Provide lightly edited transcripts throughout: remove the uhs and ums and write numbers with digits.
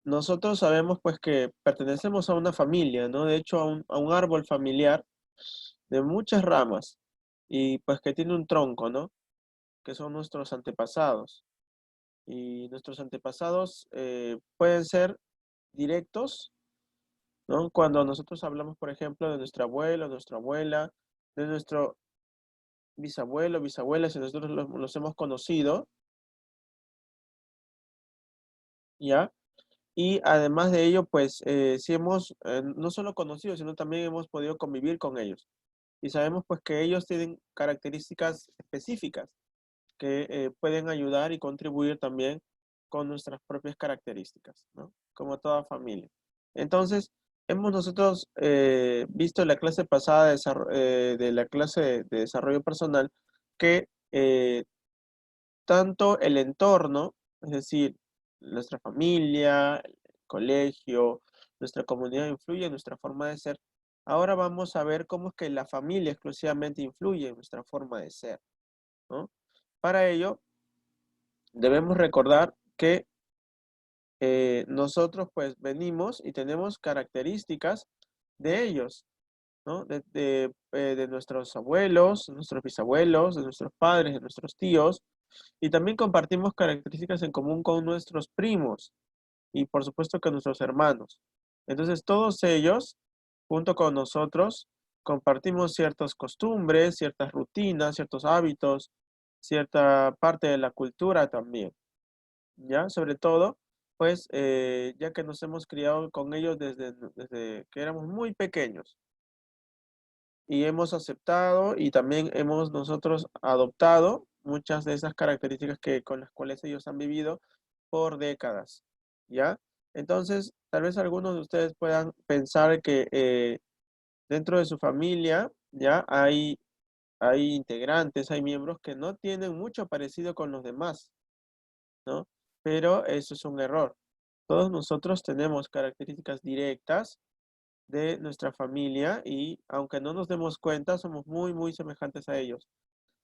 nosotros sabemos pues que pertenecemos a una familia, ¿no? De hecho, a un árbol familiar de muchas ramas y pues que tiene un tronco, ¿no? Que son nuestros antepasados. Y nuestros antepasados pueden ser directos, ¿no? Cuando nosotros hablamos, por ejemplo, de nuestro abuelo, nuestra abuela, de nuestro bisabuelo, bisabuela, si nosotros los hemos conocido, ¿ya? Y además de ello, pues sí hemos no solo conocido, sino también hemos podido convivir con ellos. Y sabemos pues que ellos tienen características específicas que pueden ayudar y contribuir también con nuestras propias características, ¿no? Como toda familia. Entonces, hemos nosotros visto en la clase pasada de la clase de desarrollo personal que tanto el entorno, es decir, nuestra familia, el colegio, nuestra comunidad influye en nuestra forma de ser. Ahora vamos a ver cómo es que la familia exclusivamente influye en nuestra forma de ser, ¿no? Para ello, debemos recordar que nosotros pues venimos y tenemos características de ellos, ¿no? De nuestros abuelos, de nuestros bisabuelos, de nuestros padres, de nuestros tíos, y también compartimos características en común con nuestros primos y por supuesto con nuestros hermanos. Entonces todos ellos, junto con nosotros, compartimos ciertas costumbres, ciertas rutinas, ciertos hábitos, cierta parte de la cultura también. ¿Ya? Sobre todo, pues, ya que nos hemos criado con ellos desde que éramos muy pequeños y hemos aceptado y también hemos nosotros adoptado muchas de esas características con las cuales ellos han vivido por décadas, ¿ya? Entonces, tal vez algunos de ustedes puedan pensar que dentro de su familia, ¿ya? Hay integrantes, hay miembros que no tienen mucho parecido con los demás, ¿no? Pero eso es un error. Todos nosotros tenemos características directas de nuestra familia y aunque no nos demos cuenta, somos muy, muy semejantes a ellos.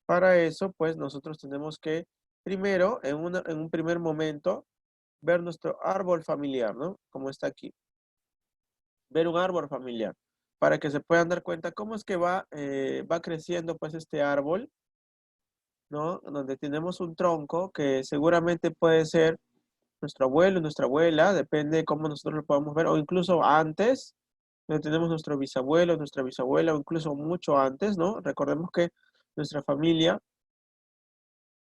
Para eso, pues nosotros tenemos que, primero, en un primer momento, ver nuestro árbol familiar, ¿no? Como está aquí. Ver un árbol familiar para que se puedan dar cuenta cómo es que va creciendo pues este árbol, ¿no? Donde tenemos un tronco que seguramente puede ser nuestro abuelo, nuestra abuela, depende de cómo nosotros lo podamos ver, o incluso antes, donde tenemos nuestro bisabuelo, nuestra bisabuela, o incluso mucho antes, ¿no? Recordemos que nuestra familia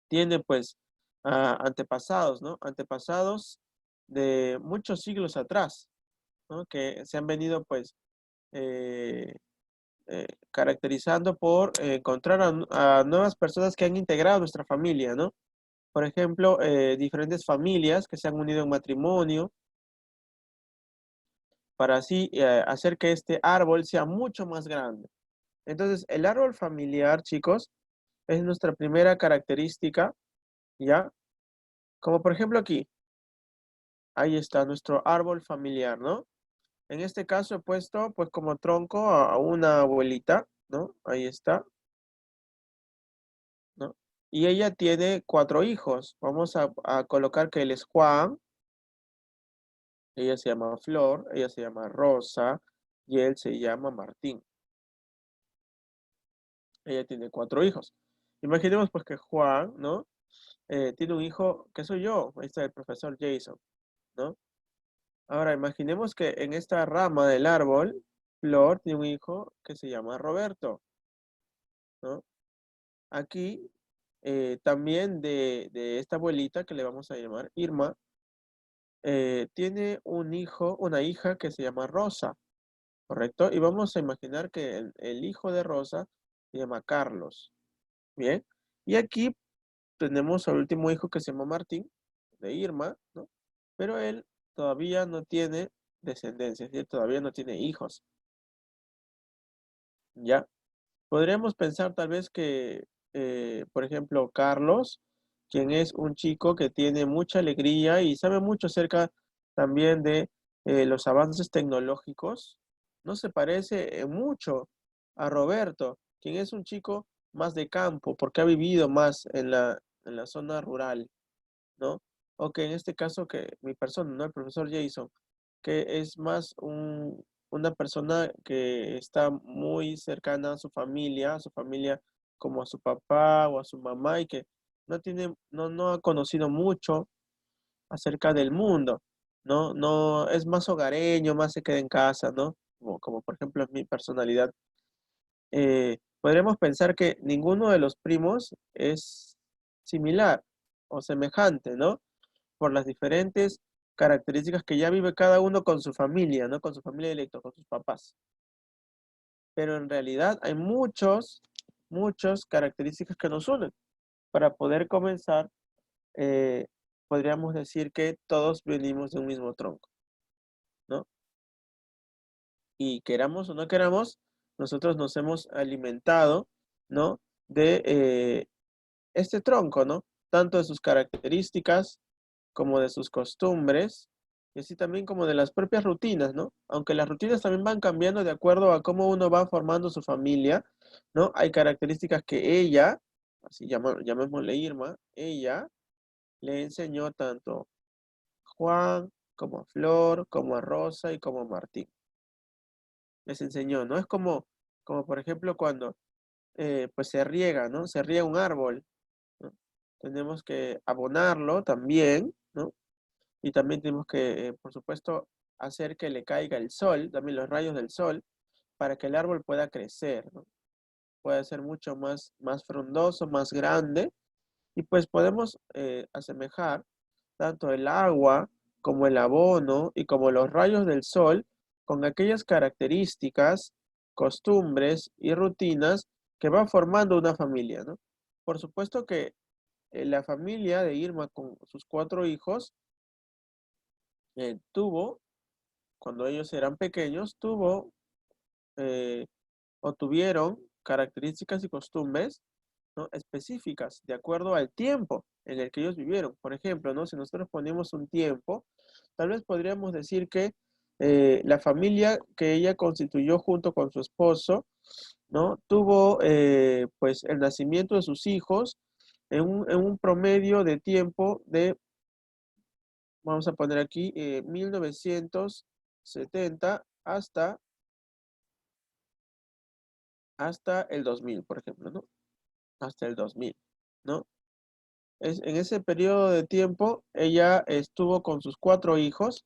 tiene pues antepasados, ¿no? Antepasados de muchos siglos atrás, ¿no? Que se han venido pues eh, caracterizando por encontrar a nuevas personas que han integrado nuestra familia, ¿no? Por ejemplo, diferentes familias que se han unido en matrimonio, para así hacer que este árbol sea mucho más grande. Entonces, el árbol familiar, chicos, es nuestra primera característica, ¿ya? Como por ejemplo aquí, ahí está nuestro árbol familiar, ¿no? En este caso he puesto pues como tronco a una abuelita, ¿no? Ahí está, ¿no? Y ella tiene 4 hijos. Vamos a colocar que él es Juan, ella se llama Flor, ella se llama Rosa y él se llama Martín. Ella tiene 4 hijos. Imaginemos pues que Juan, ¿no? Tiene un hijo que soy yo, ahí está el profesor Jason, ¿no? Ahora imaginemos que en esta rama del árbol, Flor tiene un hijo que se llama Roberto, ¿no? Aquí también de esta abuelita que le vamos a llamar Irma, tiene un hijo, una hija que se llama Rosa, ¿correcto? Y vamos a imaginar que el hijo de Rosa se llama Carlos, ¿bien? Y aquí tenemos al último hijo que se llama Martín, de Irma, ¿no? Pero él todavía no tiene descendencia, es decir, todavía no tiene hijos, ¿ya? Podríamos pensar tal vez que, por ejemplo, Carlos, quien es un chico que tiene mucha alegría y sabe mucho acerca también de los avances tecnológicos, no se parece mucho a Roberto, quien es un chico más de campo, porque ha vivido más en la zona rural, ¿no? o que en este caso que mi persona, ¿no? El profesor Jason, que es más una persona que está muy cercana a su familia como a su papá o a su mamá y que no ha conocido mucho acerca del mundo, ¿no? No, es más hogareño, más se queda en casa, ¿no? Como por ejemplo es mi personalidad. Podríamos pensar que ninguno de los primos es similar o semejante, ¿no? Por las diferentes características que ya vive cada uno con su familia, ¿no? Con su familia directa, con sus papás. Pero en realidad hay muchas características que nos unen. Para poder comenzar, eh, podríamos decir que todos venimos de un mismo tronco, ¿no? Y queramos o no queramos, nosotros nos hemos alimentado, ¿no? De este tronco, ¿no? Tanto de sus características como de sus costumbres, y así también como de las propias rutinas, ¿no? Aunque las rutinas también van cambiando de acuerdo a cómo uno va formando su familia, ¿no? Hay características que ella, llamémosle Irma, ella le enseñó tanto a Juan como a Flor, como a Rosa y como a Martín. Les enseñó, ¿no? Es como por ejemplo cuando pues se riega, ¿no? Se riega un árbol, ¿no? Tenemos que abonarlo también, ¿no? Y también tenemos que, por supuesto, hacer que le caiga el sol, también los rayos del sol, para que el árbol pueda crecer, ¿no? Pueda ser mucho más frondoso, más grande, y pues podemos asemejar tanto el agua como el abono y como los rayos del sol con aquellas características, costumbres y rutinas que van formando una familia, ¿no? Por supuesto que la familia de Irma con sus 4 hijos tuvo, cuando ellos eran pequeños, eh, o tuvieron características y costumbres, ¿no? Específicas de acuerdo al tiempo en el que ellos vivieron. Por ejemplo, ¿no? Si nosotros ponemos un tiempo, tal vez podríamos decir que la familia que ella constituyó junto con su esposo, ¿no? Tuvo pues el nacimiento de sus hijos en un promedio de tiempo de, vamos a poner aquí, 1970 hasta el 2000, por ejemplo, ¿no? Hasta el 2000, ¿no? En ese periodo de tiempo, ella estuvo con sus 4 hijos,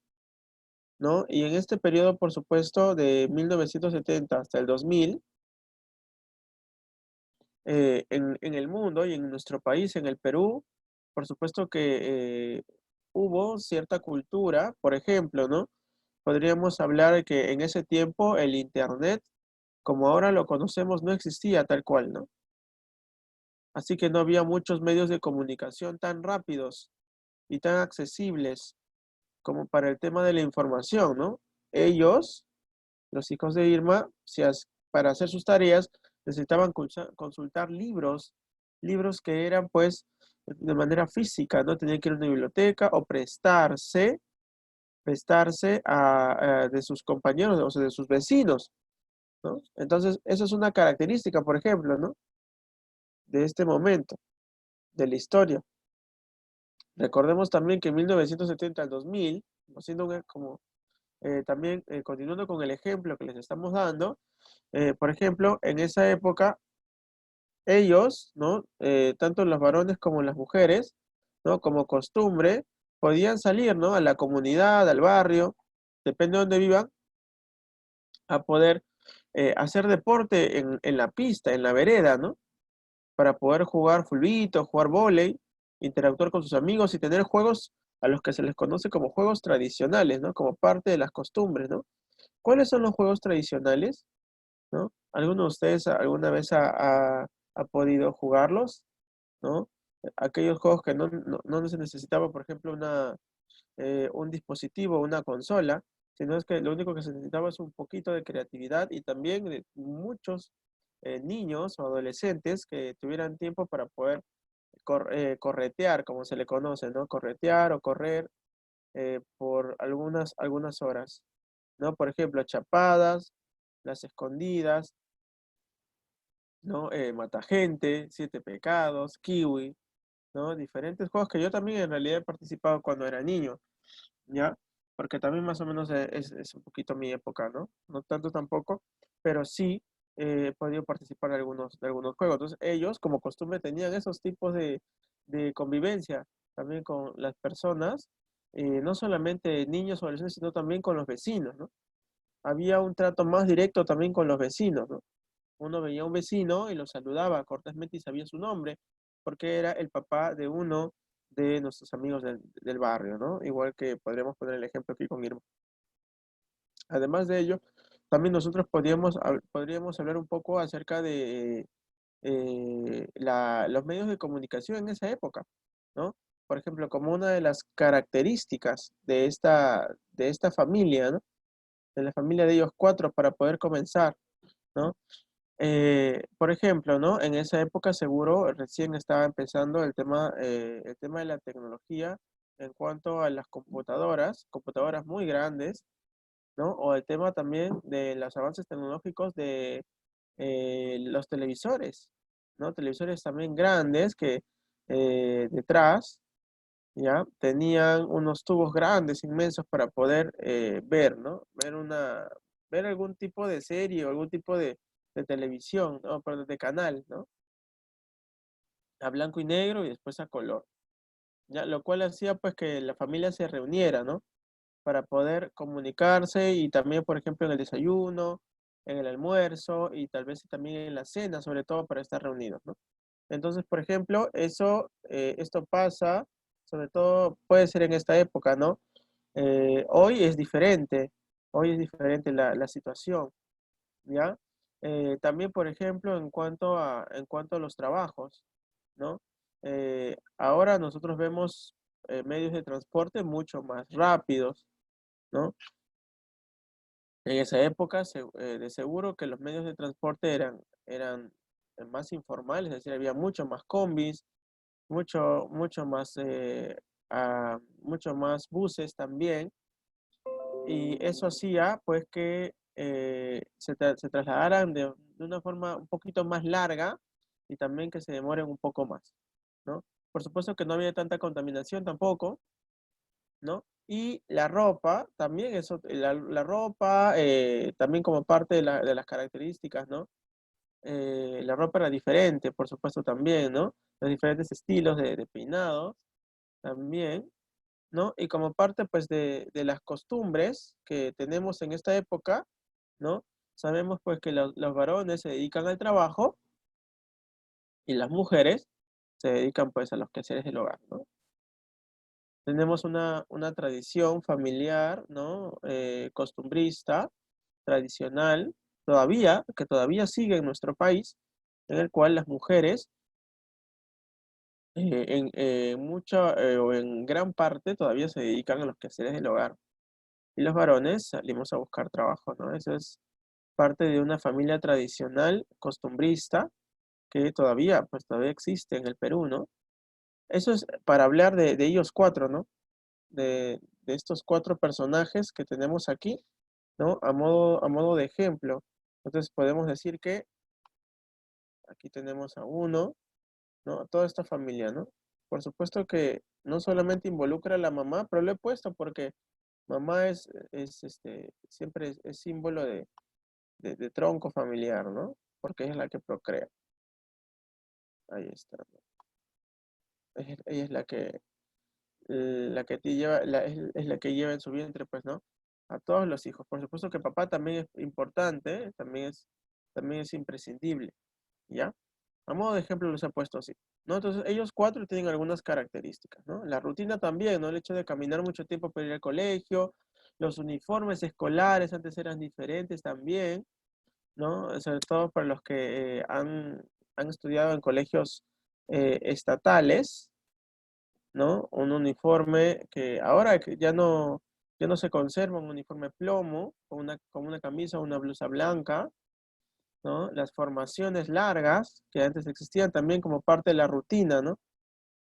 ¿no? Y en este periodo, por supuesto, de 1970 hasta el 2000, en el mundo y en nuestro país, en el Perú, por supuesto que hubo cierta cultura, por ejemplo, ¿no? Podríamos hablar de que en ese tiempo el Internet, como ahora lo conocemos, no existía tal cual, ¿no? Así que no había muchos medios de comunicación tan rápidos y tan accesibles como para el tema de la información, ¿no? Ellos, los hijos de Irma, para hacer sus tareas necesitaban consultar libros que eran pues de manera física, ¿no? Tenían que ir a una biblioteca o prestarse de sus compañeros, o sea, de sus vecinos, ¿no? Entonces, eso es una característica, por ejemplo, ¿no? De este momento, de la historia. Recordemos también que en 1970 al 2000, haciendo como también continuando con el ejemplo que les estamos dando, por ejemplo, en esa época, ellos, ¿no? Tanto los varones como las mujeres, ¿no? Como costumbre, podían salir, ¿no? A la comunidad, al barrio, depende de dónde vivan, a poder hacer deporte en la pista, en la vereda, ¿no? Para poder jugar fulbito, jugar vóley, interactuar con sus amigos y tener juegos a los que se les conoce como juegos tradicionales, ¿no? Como parte de las costumbres, ¿no? ¿Cuáles son los juegos tradicionales? ¿No? ¿Alguno de ustedes alguna vez ha podido jugarlos? ¿No? Aquellos juegos que no se necesitaba, por ejemplo, un dispositivo, una consola, sino es que lo único que se necesitaba es un poquito de creatividad y también de muchos niños o adolescentes que tuvieran tiempo para poder corretear, como se le conoce, ¿no? Corretear o correr por algunas horas, ¿no? Por ejemplo, chapadas, las escondidas, ¿no? Matagente, siete pecados, kiwi, ¿no? Diferentes juegos que yo también en realidad he participado cuando era niño, ¿ya? Porque también más o menos es un poquito mi época, ¿no? No tanto tampoco, pero sí he podido participar de algunos juegos. Entonces ellos, como costumbre, tenían esos tipos de convivencia también con las personas, no solamente niños o adolescentes, sino también con los vecinos, ¿no? Había un trato más directo también con los vecinos, ¿no? Uno veía a un vecino y lo saludaba cortésmente y sabía su nombre, porque era el papá de uno de nuestros amigos del barrio, ¿no? Igual que podríamos poner el ejemplo aquí con Irma. Además de ello, también nosotros podríamos hablar un poco acerca de los medios de comunicación en esa época, ¿no? Por ejemplo, como una de las características de esta familia, ¿no? De la familia de ellos cuatro para poder comenzar, ¿no? Por ejemplo, ¿no? En esa época seguro recién estaba empezando el tema de la tecnología en cuanto a las computadoras muy grandes, ¿no? O el tema también de los avances tecnológicos de los televisores, ¿no? Televisores también grandes que detrás, ¿ya? Tenían unos tubos grandes, inmensos para poder ver, ¿no? Ver algún tipo de serie o algún tipo de televisión, ¿no? Perdón, de canal, ¿no? A blanco y negro y después a color, ¿ya? Lo cual hacía pues que la familia se reuniera, ¿no? Para poder comunicarse y también, por ejemplo, en el desayuno, en el almuerzo y tal vez también en la cena, sobre todo para estar reunidos, ¿no? Entonces, por ejemplo, esto pasa, sobre todo puede ser en esta época, ¿no? Hoy es diferente la situación, ¿ya? También, por ejemplo, en cuanto a los trabajos, ¿no? Ahora nosotros vemos medios de transporte mucho más rápidos, ¿no? En esa época, de seguro que los medios de transporte eran más informales, es decir, había mucho más combis, mucho más, mucho más buses también, y eso hacía pues que se trasladaran de una forma un poquito más larga y también que se demoren un poco más, ¿no? Por supuesto que no había tanta contaminación tampoco, ¿no? Y la ropa, también la ropa, también como parte de las características, ¿no? La ropa era diferente, por supuesto también, ¿no? Los diferentes estilos de peinados también, ¿no? Y como parte, pues, de las costumbres que tenemos en esta época, ¿no? Sabemos, pues, que los varones se dedican al trabajo y las mujeres se dedican, pues, a los quehaceres del hogar, ¿no? Tenemos una tradición familiar, ¿no? Costumbrista, tradicional, que todavía sigue en nuestro país, en el cual las mujeres, o en gran parte, todavía se dedican a los quehaceres del hogar. Y los varones salimos a buscar trabajo, ¿no? Eso es parte de una familia tradicional, costumbrista, que todavía existe en el Perú, ¿no? Eso es para hablar de ellos cuatro, ¿no? De estos cuatro personajes que tenemos aquí, ¿no? A modo de ejemplo. Entonces podemos decir que aquí tenemos a uno, ¿no? A toda esta familia, ¿no? Por supuesto que no solamente involucra a la mamá, pero lo he puesto porque mamá siempre es símbolo de tronco familiar, ¿no? Porque ella es la que procrea. Ahí está, ¿no? Ella es la que te lleva, es la que lleva en su vientre, pues, ¿no? A todos los hijos. Por supuesto que papá también es importante, también es imprescindible, ¿ya? A modo de ejemplo los he puesto así, ¿no? Entonces, ellos cuatro tienen algunas características, ¿no? La rutina también, ¿no? El hecho de caminar mucho tiempo para ir al colegio, los uniformes escolares antes eran diferentes también, ¿no? Sobre todo para los que han estudiado en colegios estatales, ¿no? Un uniforme que ahora que ya no se conserva, un uniforme plomo, con una camisa o una blusa blanca, ¿no? Las formaciones largas que antes existían también como parte de la rutina, ¿no?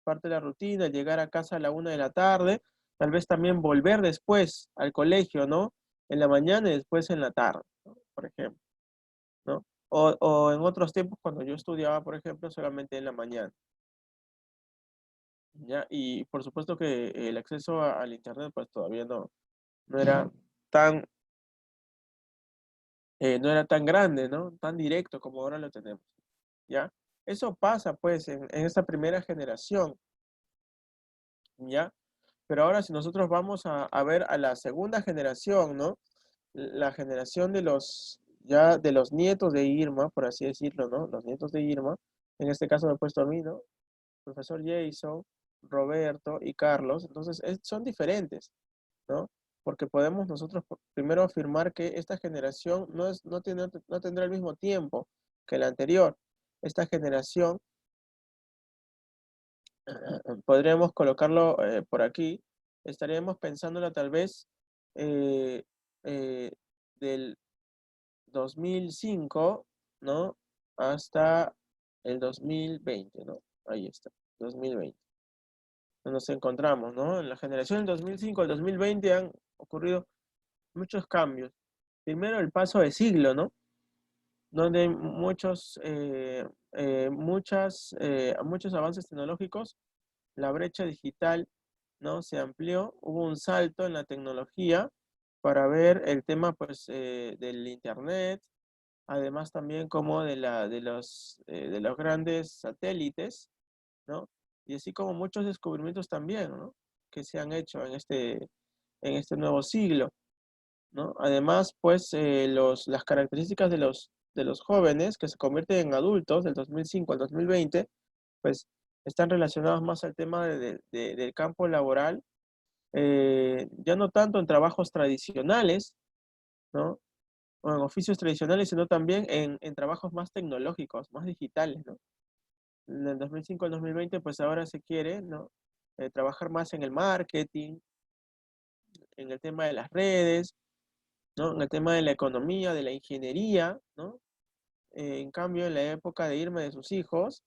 Parte de la rutina, llegar a casa a la 1 de la tarde, tal vez también volver después al colegio, ¿no? En la mañana y después en la tarde, ¿no? Por ejemplo, ¿no? O en otros tiempos cuando yo estudiaba, por ejemplo, solamente en la mañana. ¿ya? Y por supuesto que el acceso al Internet pues todavía no era tan, no era tan grande, ¿no? Tan directo como ahora lo tenemos, ¿ya? Eso pasa pues en esta primera generación, ¿ya? Pero ahora si nosotros vamos a ver a la segunda generación, ¿no? La generación de ya de los nietos de Irma, por así decirlo, ¿no? Los nietos de Irma, en este caso me he puesto a mí, ¿no? Profesor Jason, Roberto y Carlos, entonces son diferentes, ¿no? Porque podemos nosotros primero afirmar que esta generación no tendrá el mismo tiempo que la anterior. Esta generación, podríamos colocarlo por aquí, estaríamos pensándola tal vez eh, eh, del 2005, ¿no? Hasta el 2020, ¿no? Ahí está, 2020. Nos encontramos, ¿no? En la generación del 2005 al 2020 han ocurrido muchos cambios. Primero el paso de siglo, ¿no? Donde muchos avances tecnológicos, la brecha digital, ¿no? Se amplió, hubo un salto en la tecnología para ver el tema, pues, del Internet, además también como de los grandes satélites, ¿no? Y así como muchos descubrimientos también, ¿no? Que se han hecho en este nuevo siglo, ¿no? Además, pues, las características de los jóvenes que se convierten en adultos del 2005 al 2020, pues, están relacionados más al tema del campo laboral, ya no tanto en trabajos tradicionales, ¿no? O en oficios tradicionales, sino también en trabajos más tecnológicos, más digitales, ¿no? En el 2005 al 2020, pues ahora se quiere, ¿no? Trabajar más en el marketing, en el tema de las redes, ¿no? En el tema de la economía, de la ingeniería, ¿no? En cambio, en la época de irme de sus hijos,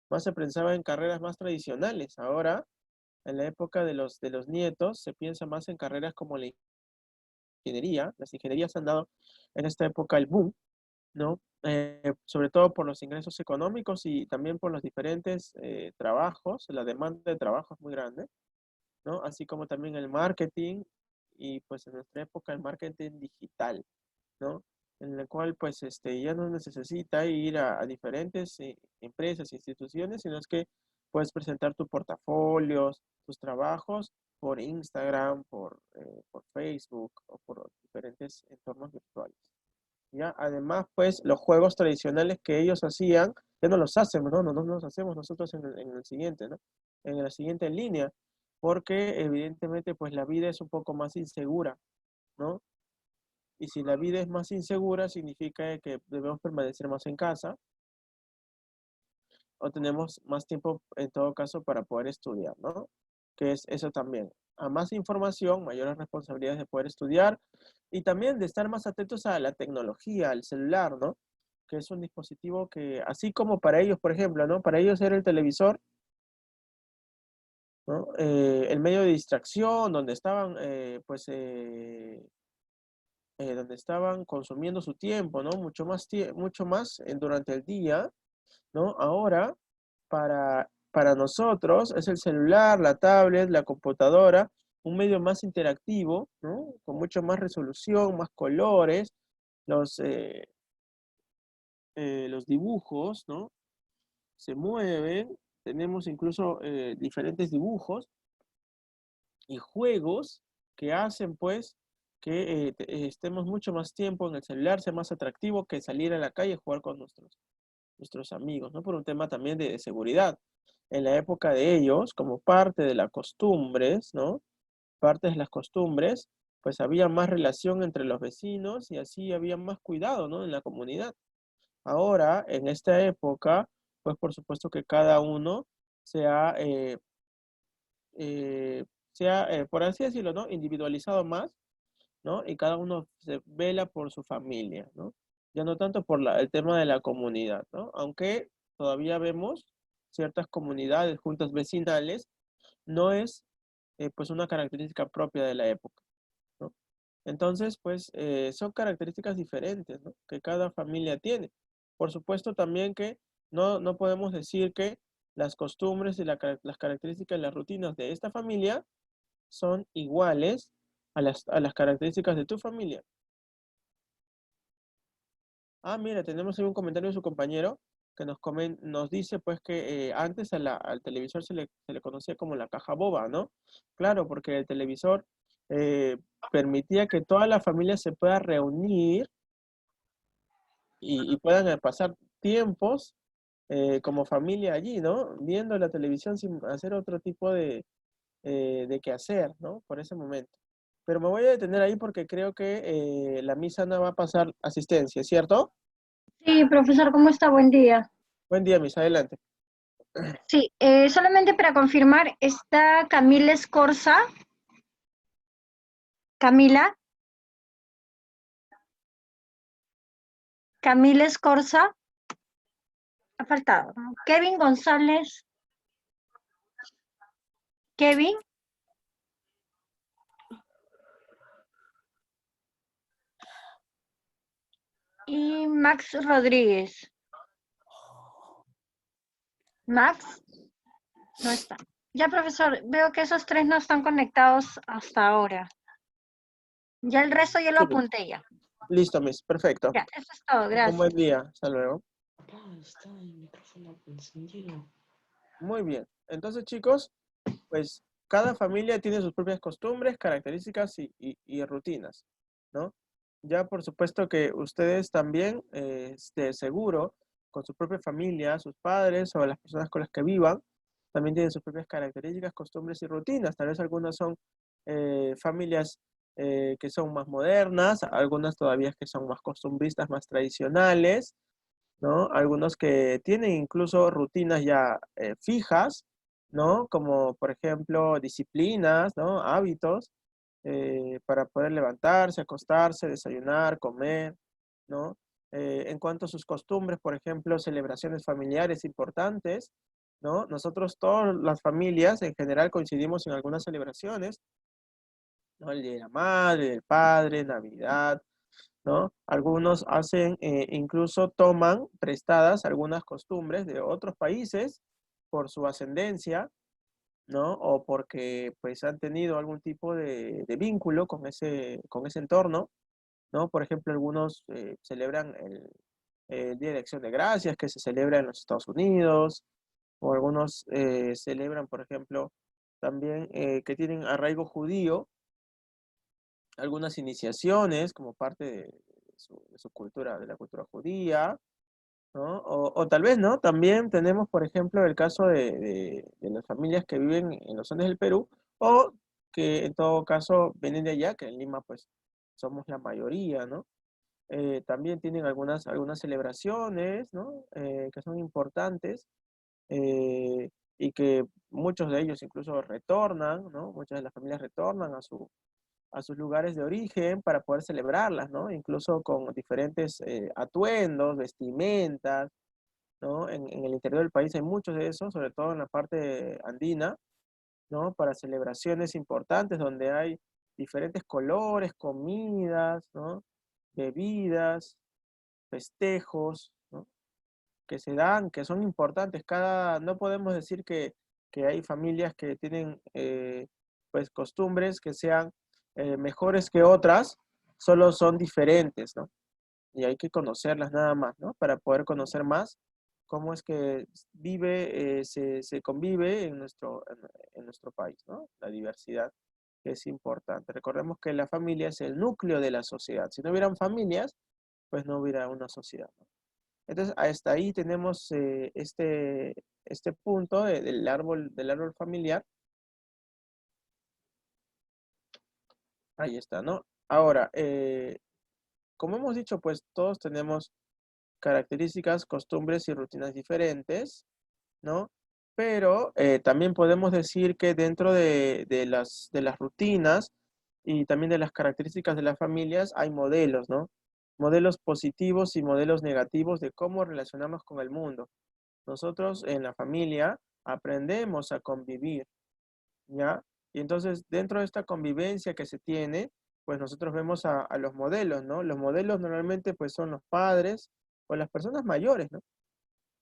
más se pensaba en carreras más tradicionales. Ahora, en la época de los nietos, se piensa más en carreras como la ingeniería. Las ingenierías han dado en esta época el boom, ¿no? Sobre todo por los ingresos económicos y también por los diferentes trabajos, la demanda de trabajo es muy grande, ¿no? Así como también el marketing y pues en nuestra época el marketing digital, ¿no? En el cual pues ya no necesita ir a diferentes empresas, instituciones, sino es que puedes presentar tu portafolios, tus trabajos por Instagram, por Facebook o por diferentes entornos virtuales. ¿Ya? Además, pues los juegos tradicionales que ellos hacían, ya no los hacemos, ¿no? No los hacemos nosotros en el siguiente, ¿no? En la siguiente línea, porque evidentemente pues la vida es un poco más insegura, ¿no? Y si la vida es más insegura, significa que debemos permanecer más en casa o tenemos más tiempo en todo caso para poder estudiar, ¿no? Que es eso también. A más información, mayores responsabilidades de poder estudiar y también de estar más atentos a la tecnología, al celular, ¿no? Que es un dispositivo que, así como para ellos, por ejemplo, ¿no? Para ellos era el televisor, ¿no? El medio de distracción, donde estaban, donde estaban consumiendo su tiempo, ¿no? Mucho más durante el día, ¿no? Ahora, para nosotros es el celular, la tablet, la computadora, un medio más interactivo, ¿no? Con mucho más resolución, más colores, los, eh, los dibujos, ¿no? Se mueven, tenemos incluso diferentes dibujos y juegos que hacen pues que estemos mucho más tiempo en el celular, sea más atractivo que salir a la calle a jugar con nuestros amigos, ¿no? Por un tema también de seguridad. En la época de ellos, como parte de las costumbres, ¿no? Parte de las costumbres, pues había más relación entre los vecinos y así había más cuidado, ¿no? En la comunidad. Ahora, en esta época, pues por supuesto que cada uno sea, eh, por así decirlo, ¿no? Individualizado más, ¿no? Y cada uno se vela por su familia, ¿no? Ya no tanto por el tema de la comunidad, ¿no? Aunque todavía vemos ciertas comunidades, juntas vecinales, no es pues una característica propia de la época, ¿no? Entonces, pues son características diferentes, ¿no? Que cada familia tiene. Por supuesto también que no podemos decir que las costumbres y las características y las rutinas de esta familia son iguales a las características de tu familia. Ah, mira, tenemos ahí un comentario de su compañero que nos dice pues que antes al televisor se le conocía como la caja boba, ¿no? Claro, porque el televisor eh, permitía que toda la familia se pueda reunir y puedan pasar tiempos como familia allí, ¿no? Viendo la televisión sin hacer otro tipo de quehacer, ¿no? Por ese momento. Pero me voy a detener ahí porque creo que la misa no va a pasar asistencia, ¿cierto? Sí, profesor, ¿cómo está? Buen día. Buen día, misa, adelante. Sí, solamente para confirmar, está Camila Escorza. Camila, Camila Escorza, ha faltado, ¿no? Kevin González, Kevin y Max Rodríguez. Max no está. Ya, profesor, veo que esos tres no están conectados hasta ahora. Ya el resto yo lo Súper. apunté ya. Listo, Miss. Perfecto. Ya, eso es todo, Un buen gracias. día. Hasta luego. Acá está el micrófono encendido. Muy bien. Entonces, chicos, pues cada familia tiene sus propias costumbres, características y rutinas, ¿no? Ya por supuesto que ustedes también, de seguro, con su propia familia, sus padres o las personas con las que vivan, también tienen sus propias características, costumbres y rutinas. Tal vez algunas son familias que son más modernas, algunas todavía que son más costumbristas, más tradicionales, ¿no? Algunos que tienen incluso rutinas ya fijas, ¿no? Como por ejemplo disciplinas, ¿no? Hábitos para poder levantarse, acostarse, desayunar, comer, ¿no? En cuanto a sus costumbres, por ejemplo, celebraciones familiares importantes, ¿no? Nosotros, todas las familias en general coincidimos en algunas celebraciones, ¿no? El Día de la Madre, del Padre, Navidad, ¿no? Algunos hacen, incluso toman prestadas algunas costumbres de otros países por su ascendencia, ¿no? O porque pues han tenido algún tipo de vínculo con ese entorno, ¿no? Por ejemplo, algunos celebran el Día de Acción de Gracias que se celebra en los Estados Unidos, o algunos celebran, por ejemplo, también que tienen arraigo judío, algunas iniciaciones como parte de su cultura, de la cultura judía, ¿no? O tal vez, ¿no? También tenemos, por ejemplo, el caso de las familias que viven en los Andes del Perú, o que en todo caso vienen de allá, que en Lima, pues, somos la mayoría, ¿no? También tienen algunas celebraciones, ¿no? Que son importantes, y que muchos de ellos incluso retornan, ¿no? Muchas de las familias retornan a sus lugares de origen para poder celebrarlas, ¿no? Incluso con diferentes atuendos, vestimentas, ¿no? En el interior del país hay muchos de esos, sobre todo en la parte andina, ¿no? Para celebraciones importantes donde hay diferentes colores, comidas, ¿no? Bebidas, festejos, ¿no? Que se dan, que son importantes. No podemos decir que hay familias que tienen pues costumbres que sean mejores que otras, solo son diferentes, ¿no? Y hay que conocerlas nada más, ¿no? Para poder conocer más cómo es que se convive en nuestro país, ¿no? La diversidad que es importante. Recordemos que la familia es el núcleo de la sociedad. Si no hubieran familias, pues no hubiera una sociedad, ¿no? Entonces, hasta ahí tenemos este punto del árbol familiar. Ahí está, ¿no? Ahora, como hemos dicho, pues todos tenemos características, costumbres y rutinas diferentes, ¿no? Pero también podemos decir que dentro de las rutinas y también de las características de las familias hay modelos, ¿no? Modelos positivos y modelos negativos de cómo relacionarnos con el mundo. Nosotros en la familia aprendemos a convivir, ¿ya? Y entonces dentro de esta convivencia que se tiene, pues nosotros vemos a los modelos, ¿no? Los modelos normalmente pues son los padres o las personas mayores, ¿no?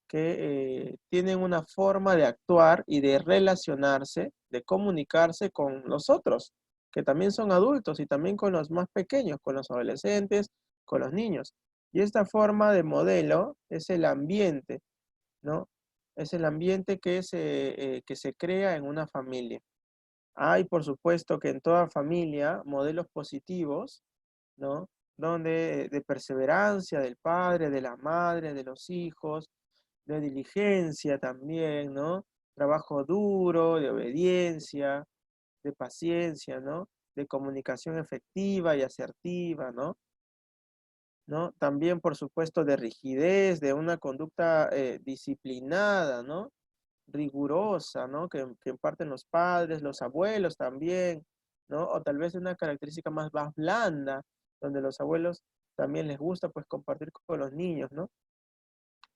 que tienen una forma de actuar y de relacionarse, de comunicarse con los otros, que también son adultos y también con los más pequeños, con los adolescentes, con los niños. Y esta forma de modelo es el ambiente, ¿no? Es el ambiente que se crea en una familia. Hay, por supuesto, que en toda familia modelos positivos, ¿no? Donde de perseverancia del padre, de la madre, de los hijos, de diligencia también, ¿no? Trabajo duro, de obediencia, de paciencia, ¿no? De comunicación efectiva y asertiva, ¿no? ¿No? También, por supuesto, de rigidez, de una conducta disciplinada, ¿no? Rigurosa, ¿no? Que imparten los padres, los abuelos también, ¿no? O tal vez una característica más blanda, donde los abuelos también les gusta, pues, compartir con los niños, ¿no?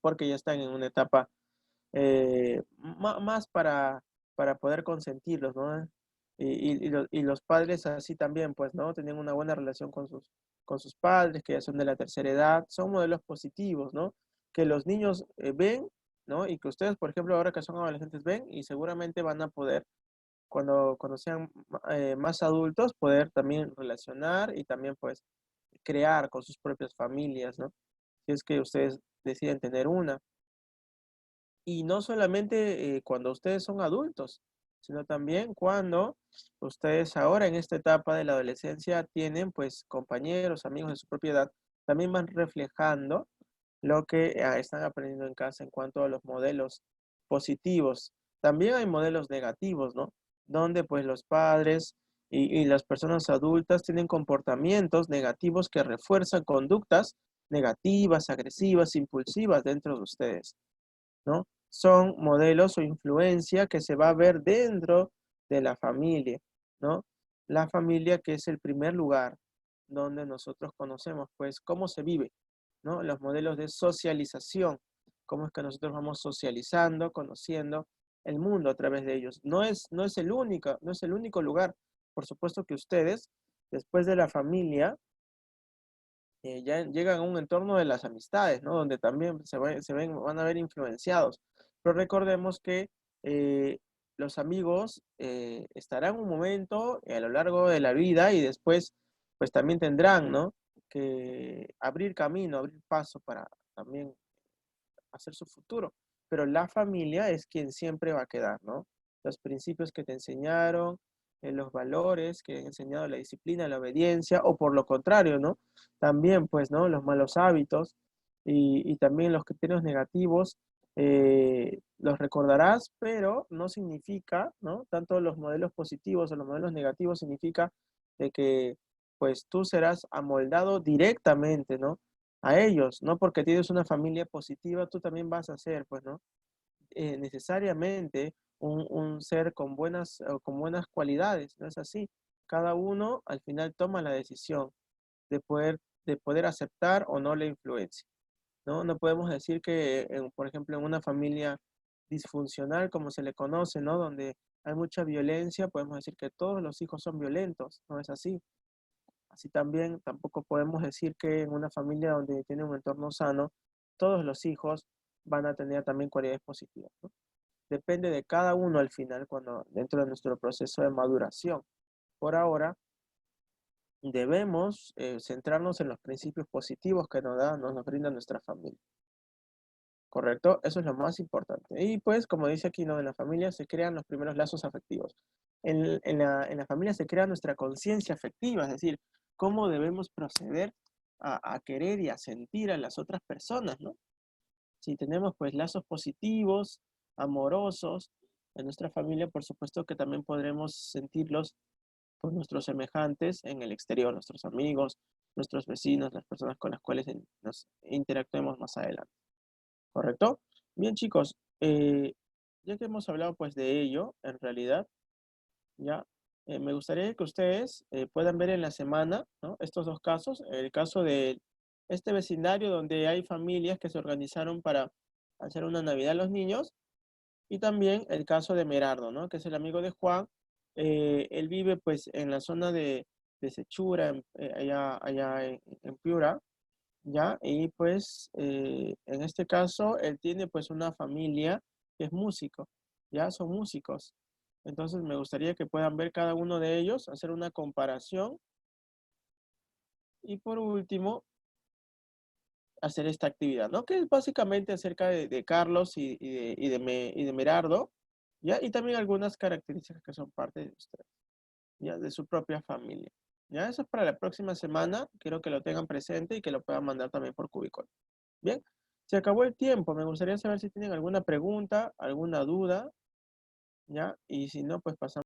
Porque ya están en una etapa más para poder consentirlos, ¿no? Y los padres así también, pues, ¿no? Tenían una buena relación con sus padres, que ya son de la tercera edad, son modelos positivos, ¿no? Que los niños ven, ¿no? Y que ustedes, por ejemplo, ahora que son adolescentes ven y seguramente van a poder, cuando sean más adultos, poder también relacionar y también, pues, crear con sus propias familias, ¿no? Si es que ustedes deciden tener una. Y no solamente cuando ustedes son adultos, sino también cuando ustedes ahora en esta etapa de la adolescencia tienen pues compañeros, amigos de su propiedad, también van reflejando lo que están aprendiendo en casa en cuanto a los modelos positivos. También hay modelos negativos, ¿no? Donde pues los padres y las personas adultas tienen comportamientos negativos que refuerzan conductas negativas, agresivas, impulsivas dentro de ustedes, ¿no? Son modelos o influencia que se va a ver dentro de la familia, ¿no? La familia que es el primer lugar donde nosotros conocemos, pues, cómo se vive, ¿no? Los modelos de socialización, cómo es que nosotros vamos socializando, conociendo el mundo a través de ellos. No es el único lugar. Por supuesto que ustedes, después de la familia, ya llegan a un entorno de las amistades, ¿no? Donde también van a ver influenciados. Pero recordemos que los amigos estarán un momento a lo largo de la vida y después, pues también tendrán, ¿no? Que abrir camino, abrir paso para también hacer su futuro. Pero la familia es quien siempre va a quedar, ¿no? Los principios que te enseñaron, los valores que han enseñado, la disciplina, la obediencia, o por lo contrario, ¿no? También, pues, ¿no? Los malos hábitos y también los criterios negativos, los recordarás, pero no significa, ¿no? Tanto los modelos positivos o los modelos negativos significa de que, pues, tú serás amoldado directamente, ¿no? A ellos, no porque tienes una familia positiva, tú también vas a ser, pues, ¿no? Necesariamente un ser con buenas cualidades, ¿no es así? Cada uno al final toma la decisión de poder aceptar o no la influencia, ¿no? No podemos decir que, por ejemplo, en una familia disfuncional, como se le conoce, ¿no? Donde hay mucha violencia, podemos decir que todos los hijos son violentos, no es así. Así también tampoco podemos decir que en una familia donde tiene un entorno sano, todos los hijos van a tener también cualidades positivas, ¿no? Depende de cada uno al final, cuando dentro de nuestro proceso de maduración. Por ahora, debemos centrarnos en los principios positivos que nos brinda nuestra familia. ¿Correcto? Eso es lo más importante. Y pues, como dice aquí, ¿no? En la familia se crean los primeros lazos afectivos. En la familia se crea nuestra conciencia afectiva, es decir, cómo debemos proceder a querer y a sentir a las otras personas, ¿no? Si tenemos pues lazos positivos, amorosos en nuestra familia, por supuesto que también podremos sentirlos con nuestros semejantes en el exterior, nuestros amigos, nuestros vecinos, las personas con las cuales nos interactuemos más adelante. ¿Correcto? Bien, chicos, ya que hemos hablado pues de ello, en realidad, ya, me gustaría que ustedes puedan ver en la semana, ¿no? Estos dos casos, el caso de este vecindario donde hay familias que se organizaron para hacer una Navidad a los niños, y también el caso de Merardo, ¿no? Que es el amigo de Juan. Él vive pues en la zona de Sechura, allá en Piura, ¿ya? Y pues, en este caso, él tiene pues una familia que es músico, ¿ya? Son músicos. Entonces, me gustaría que puedan ver cada uno de ellos, hacer una comparación. Y por último, hacer esta actividad, ¿no? Que es básicamente acerca de Carlos y de Merardo, ¿ya? Y también algunas características que son parte de ustedes, ¿ya? De su propia familia. ¿Ya? Eso es para la próxima semana. Quiero que lo tengan presente y que lo puedan mandar también por Cubicon. Bien, se acabó el tiempo. Me gustaría saber si tienen alguna pregunta, alguna duda, ¿ya? Y si no, pues pasamos.